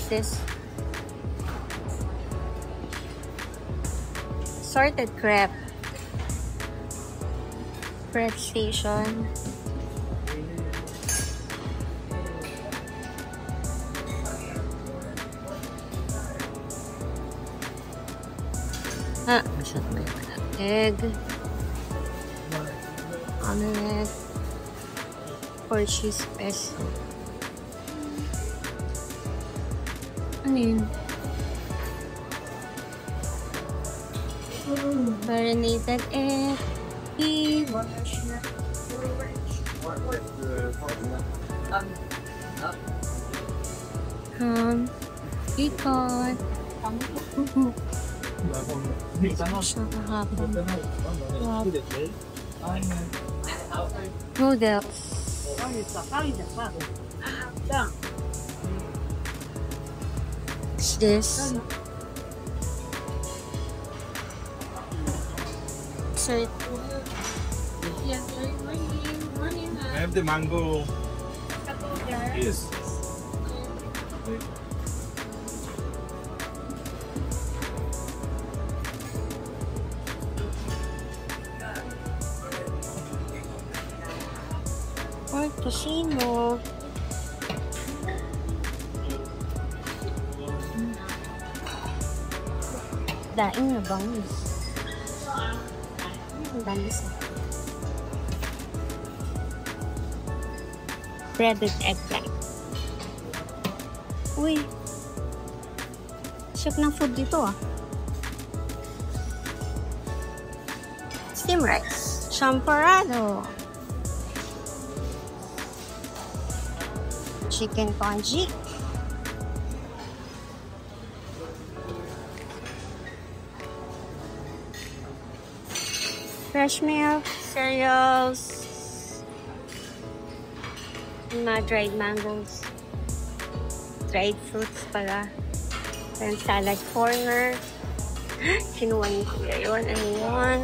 this? Sorted crepe. Bread station. Egg. Omelette. Portuguese pesto. Ano yun? Marinated egg. Beef. Bacon. Noodles. What's this? Sorry. I have the mango. Yes. Or casino. Daing na bangus. Bangus. Breaded eggplant. Uy. Shop ng food dito ah. Steam rice. Champorado. Chicken congee. Fresh milk, cereals, mga dried mangoes, dried fruits pala, and salad corner. Kinuha ni Kuya yun. Ano yun?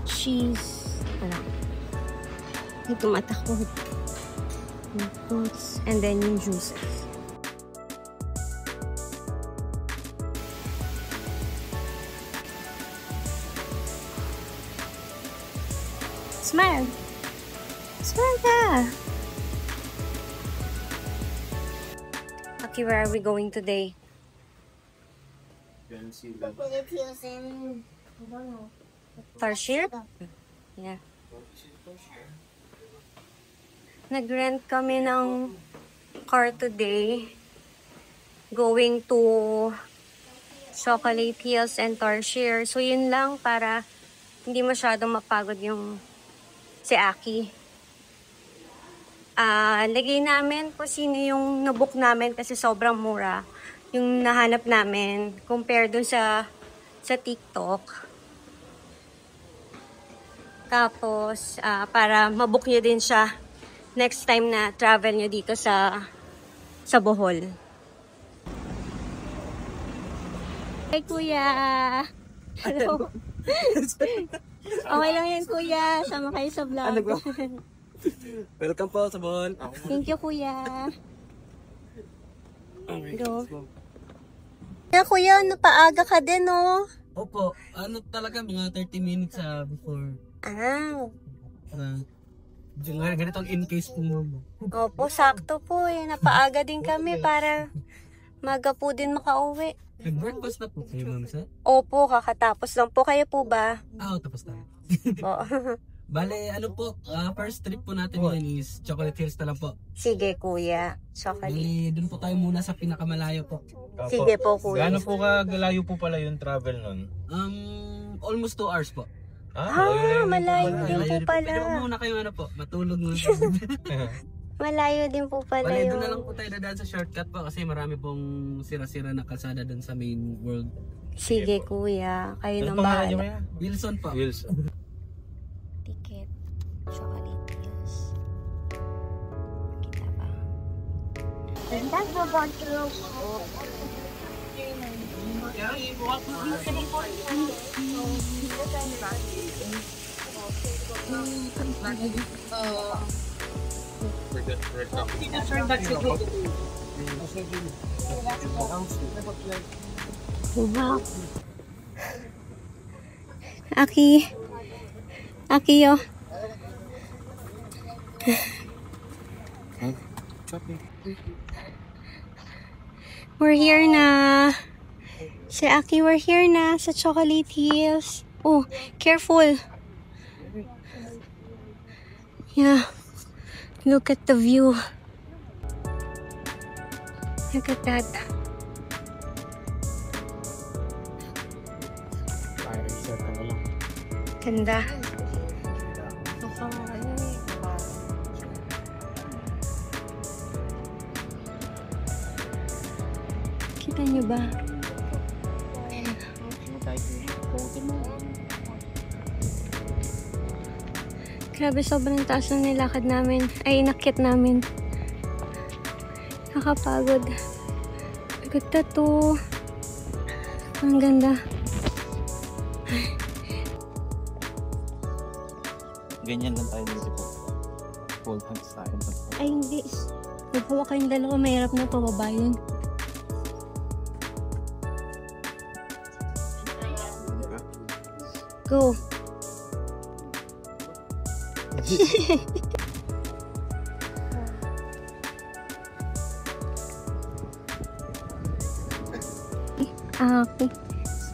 Cheese. Ano? May tumatakbo. Yung fruits. And then yung juices. Smile. Smile ka. Okay, where are we going today? Tarsier? Yeah. Nag-rent kami ng car today. Going to Chocolate Hills and Tarsier. So, yun lang para hindi masyadong mapagod yung si Aki. Lagay namin kung sino yung nabook namin kasi sobrang mura yung nahanap namin compare dun sa TikTok. Tapos, para mabook nyo din siya next time na travel nyo dito sa Bohol. Hi, Kuya! Hello! Okay lang yan, Kuya. Sama kayo sa vlog. Ano ba? Welcome po sa Bohol. Thank you, Kuya. Go. Kuya, napaaga ka din, no? Opo. Ano talaga, mga 30 minutes before. Ganito ang in case po mo. Opo, sakto po eh. Napaaga din kami para maga po din makauwi. Nag-breakfast na po kayo, ma'am, sir? Opo, kakatapos lang po. Kayo po ba? Tapos na. Oo. Bale, ano po, first trip po natin ngayon is Chocolate Hills na lang po. Sige, Kuya. Chocolate. Bale, dun po tayo muna sa pinakamalayo po. Sige po, Kuya. Gaano po kagalayo po pala yung travel nun? Almost 2 hours po. Malayo din po pala. Pero muna kayo matulog muna. Malayo din po pala Bale, yun. doon na lang po tayo dadaan sa shortcut po kasi marami pong sira-sira na kalsada doon sa main world. Sige, Kuya. Kayo nang pangalan niyo, bahala. Maya? Wilson po. Wilson. Ticket. Chocolate Hills. Kita ba? That's the bathroom. Wow. Aki. Aki, oh. We're here na. Si Aki, we're here na sa Chocolate Hills. Oh, careful. Yeah. Look at the view. Look at that. Ganda. Kita niyo ba? Grabe, sobrang taas ng nilakad namin. Ay, inakyat namin. Nakapagod. Ganda to. Ang ganda. Ganyan lang tayo dito po. Full hands tayo. Ay, hindi. Maghawa kayong dalawa. Mahirap na pababa yun. Go. Okay.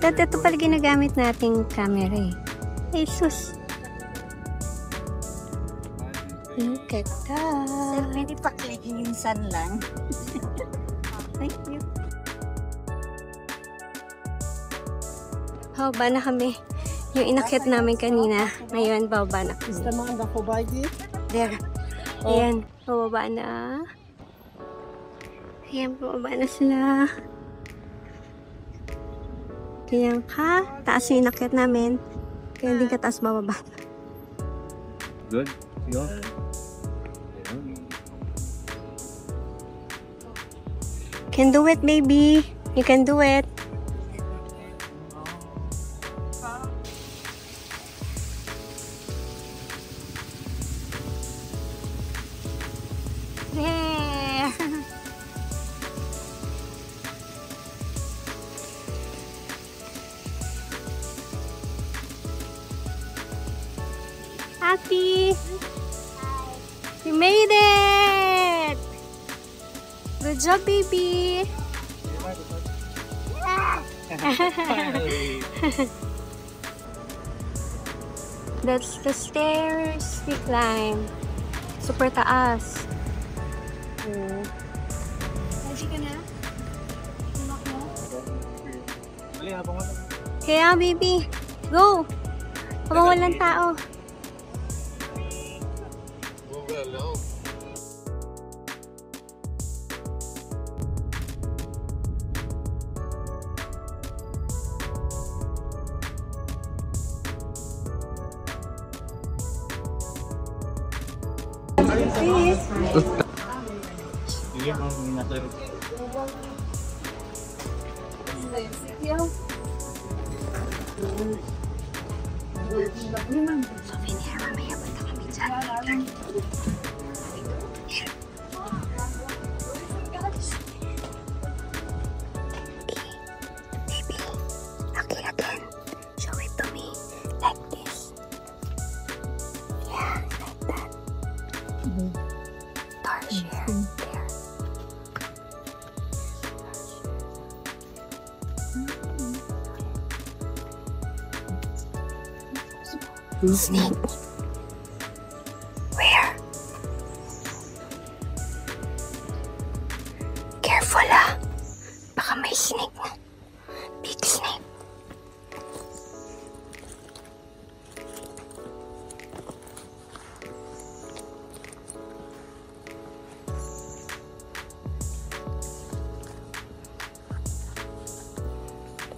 Ito pala ginagamit nating camera eh. Ay, sus. Look at that. Sir, pwede pa-click minsan lang. Thank you. Baba na kami. Yung inakyat namin kanina. Ngayon, baba na kami. There. Ayan. Bababa na. Ayan, bababa na sila. Ganyan ka. Taas yung inakyat namin. Kaya hindi ka taas bababa. Good. Yeah. Can do it, baby. You can do it. There. Happy. You made it. Good job, baby. That's the stairs we climb. Super taas. Ready ka na? Kaya, baby. Go. Habang walang tao. Souvenir, mamaya punta kami dyan. Baby, okay again. Show it to me like this. Yeah, like that. Tarsier, there. Snake. Where? Careful ah. Baka may snake na. Big snake.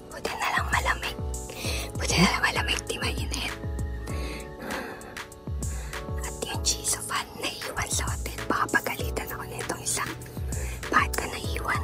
Buti na lang malamig. Buti na lang malamig, di mainit. At yung cheese of fan naiiwan sa hotel. Baka pagalitan ako nitong isa. Bakit ka naiiwan?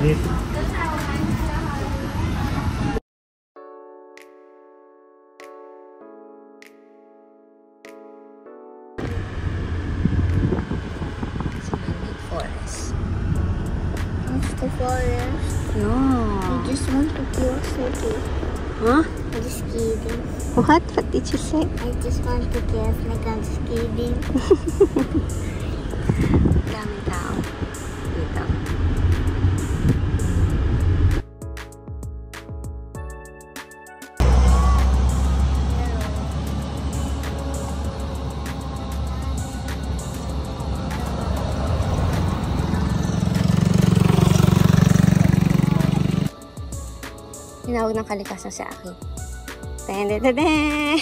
Forest. What's the forest? No. I just want to go city. Huh? I'm just kidding. What? What did you say? I just want to guess like I'm just kidding. Daming tao. Dito. Tinawag ng kalikasan sa akin. Ten-ten-ten-ten!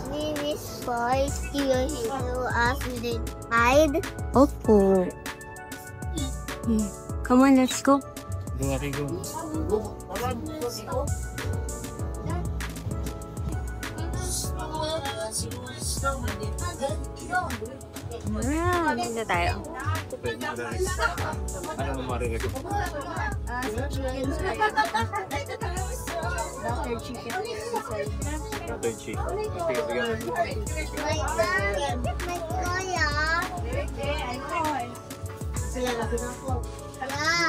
This is five years ago after they died. Opo. Come on, let's go. Dito tayo. Ano mo marinig? Dr. Chicken. Dr. Chi.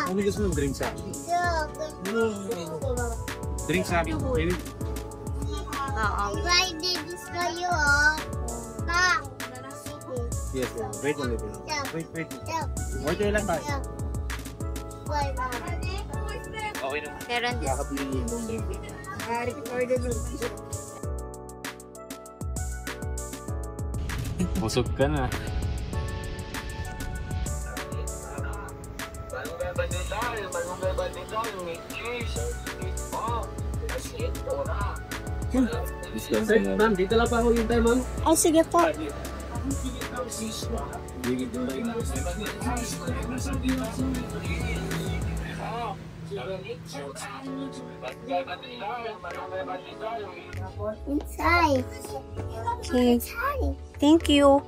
Ano gusto mong drink sa akin? Drink sa akin, baby. Oo. Yes, wait a little. Wait. Wait lang tayo. Okay na. Meron din. Busog ka na. Ma'am, dito lang pa ako hintay, ma'am. Oh, sige po. Inside. Okay. Thank you.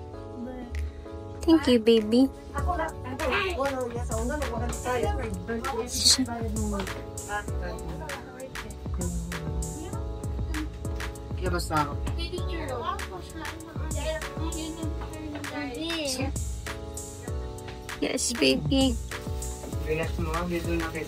Thank you, baby. Yes, baby. Relax mo, ma'am. Dito na kayo.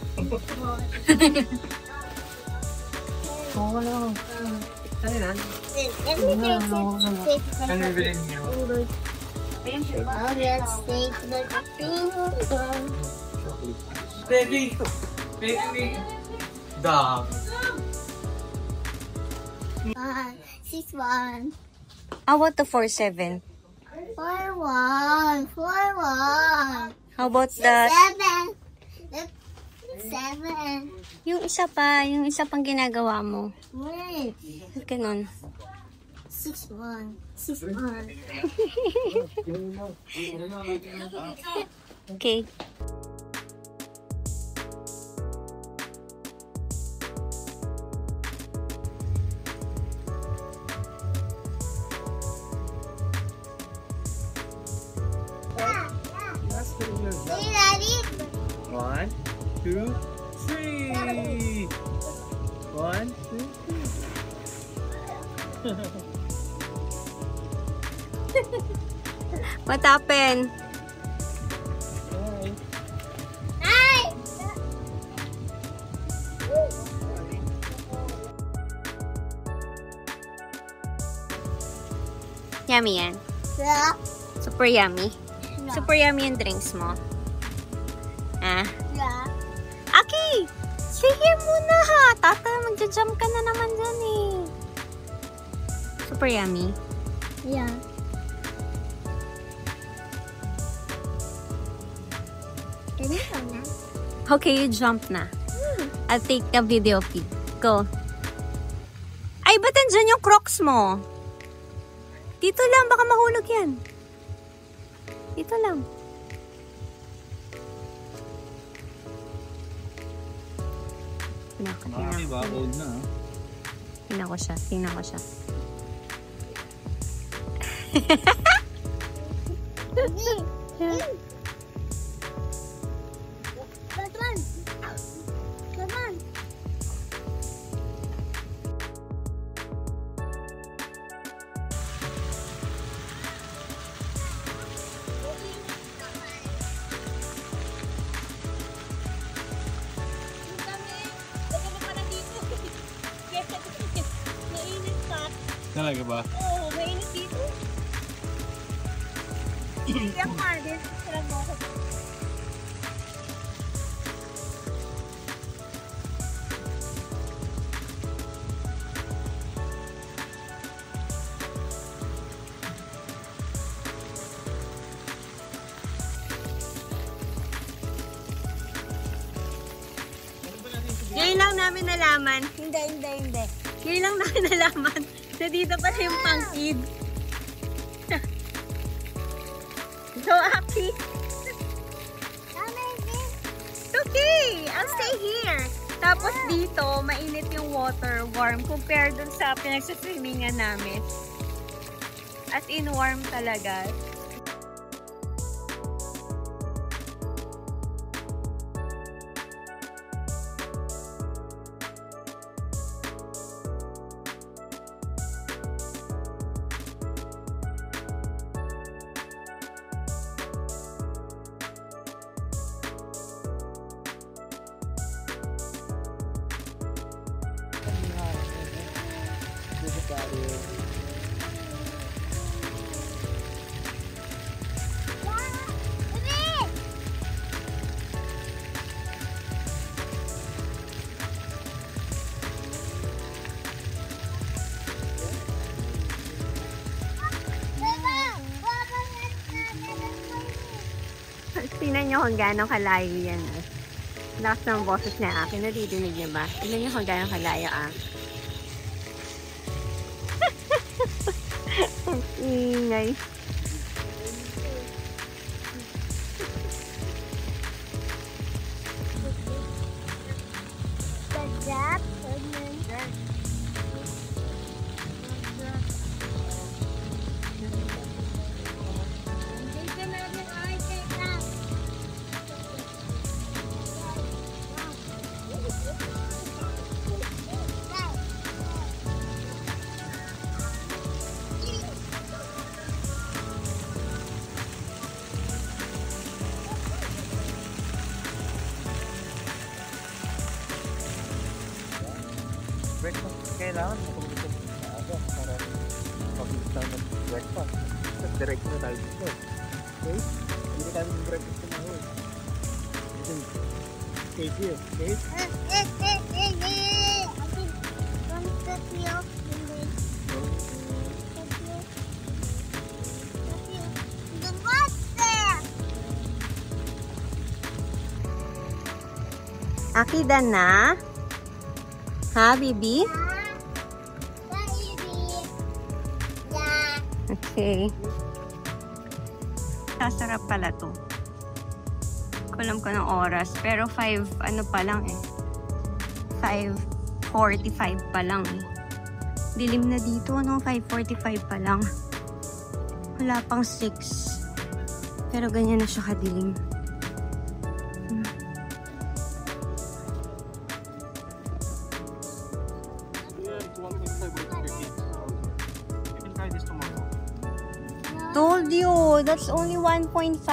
Ano yung bilhin niyo? Oh, let's take the thing. Baby! Dog! 6-1. How about the 4-7? 4-1. 4-1. How about the... 7. Yung isa pang ginagawa mo. Wait. Ganun. 6-1. 6-1. Okay. Ready? 1, 2, 3. 1, 2. What happened? Hey! Yummy yan. Yeah. Super yummy. Super yummy yung drinks mo. Ah. Yeah. Aki! Sige muna ha! Tata, magja-jump ka na naman dyan eh. Super yummy. Yeah. Ready for now? Okay, you jump na. I'll take a video of you. Go. Ay, ba't andyan yung Crocs mo? Dito lang, baka mahulog yan. Dito lang. Marami ba? Old na. Tingnan ko siya. Mainit pa. Talaga ba? Oo, mainit dito. Iyak ka din. Sarap mo. Ngayon lang namin nalaman. Hindi. Ngayon lang namin nalaman na dito pala yung pangkid. So, Aki. Okay, I'll stay here. Tapos dito, mainit yung water, warm. Compared dun sa pinagsaswimmingan namin. As in, warm talaga. Tingnan nyo kung gaano kalayo yan. Lakas ng boses na akin. Nadidinig niya ba? Tingnan nyo kung gaano kalayo Ang ingay. Breakfast. Kailangan matulog sa aga para mabilis tayo mag-breakfast. Tapos direct na tayo dito. Okay? Hindi tayo mag-breakfast na ngayon. Stay here. Okay? Akida na? Ha, baby? Okay. Sasarap pala to. Kulam ko ng oras. Pero 5, ano pa lang eh. 5:45 pa lang eh. Dilim na dito, no? 5:45 pa lang. Wala pang 6. Pero ganyan na siya kadilim. Told you, that's only 1.5.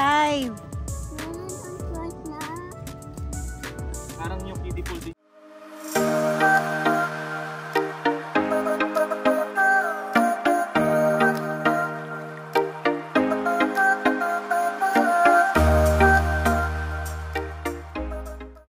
Parang yung kiddie pool din.